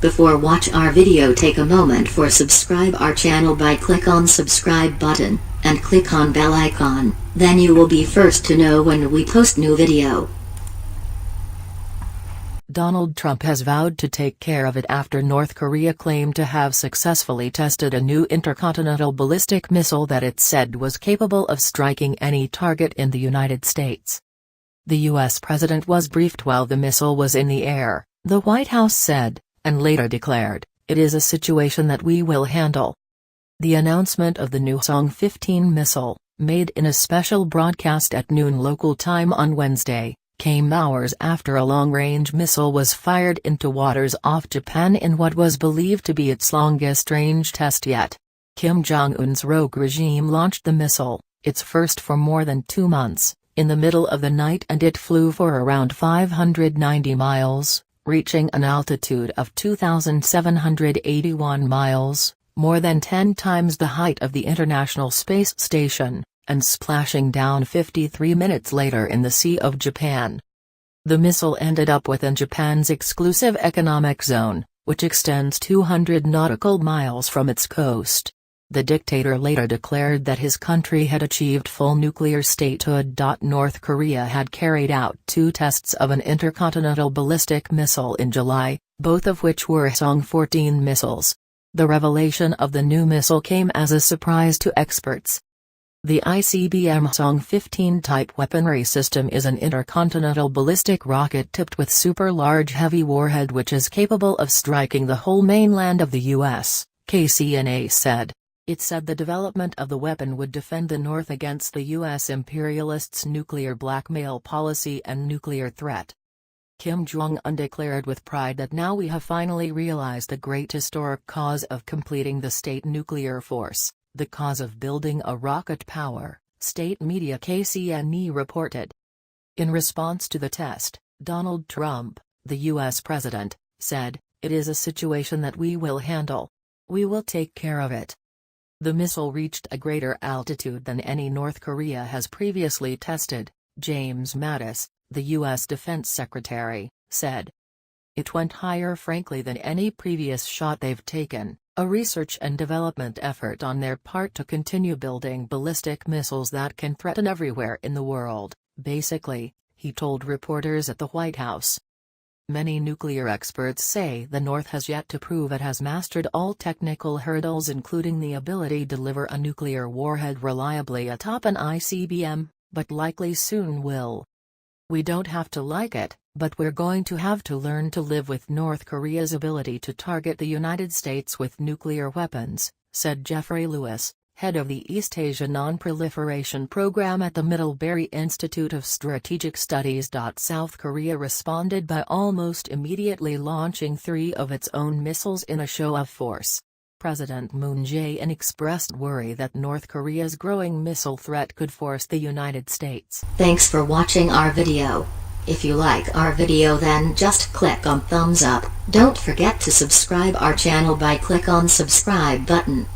Before watch our video, take a moment for subscribe our channel by click on subscribe button and click on bell icon, then you will be first to know when we post new video. Donald Trump has vowed to take care of it after North Korea claimed to have successfully tested a new intercontinental ballistic missile that it said was capable of striking any target in the United States. The U.S. president was briefed while the missile was in the air, the White House said, and later declared, "It is a situation that we will handle." The announcement of the new Jong-15 missile, made in a special broadcast at noon local time on Wednesday, came hours after a long-range missile was fired into waters off Japan in what was believed to be its longest-range test yet. Kim Jong-un's rogue regime launched the missile, its first for more than 2 months, in the middle of the night, and it flew for around 590 miles, reaching an altitude of 2,781 miles, more than 10 times the height of the International Space Station, and splashing down 53 minutes later in the Sea of Japan. The missile ended up within Japan's exclusive economic zone, which extends 200 nautical miles from its coast. The dictator later declared that his country had achieved full nuclear statehood. North Korea had carried out 2 tests of an intercontinental ballistic missile in July, both of which were Jong-14 missiles. The revelation of the new missile came as a surprise to experts. The ICBM Jong-15 type weaponry system is an intercontinental ballistic rocket tipped with super-large heavy warhead which is capable of striking the whole mainland of the U.S., KCNA said. It said the development of the weapon would defend the North against the U.S. imperialists' nuclear blackmail policy and nuclear threat. Kim Jong-un declared with pride that now we have finally realized the great historic cause of completing the state nuclear force, the cause of building a rocket power, state media KCNA reported. In response to the test, Donald Trump, the U.S. president, said, "It is a situation that we will handle. We will take care of it." The missile reached a greater altitude than any North Korea has previously tested, James Mattis, the U.S. Defense Secretary, said. "It went higher frankly than any previous shot they've taken, a research and development effort on their part to continue building ballistic missiles that can threaten everywhere in the world, basically," he told reporters at the White House. Many nuclear experts say the North has yet to prove it has mastered all technical hurdles, including the ability to deliver a nuclear warhead reliably atop an ICBM, but likely soon will. "We don't have to like it, but we're going to have to learn to live with North Korea's ability to target the United States with nuclear weapons," said Jeffrey Lewis, head of the East Asia Non-Proliferation Program at the Middlebury Institute of Strategic Studies. South Korea responded by almost immediately launching 3 of its own missiles in a show of force. President Moon Jae-in expressed worry that North Korea's growing missile threat could force the United States. Thanks for watching our video. If you like our video, then just click on thumbs up. Don't forget to subscribe our channel by click on subscribe button.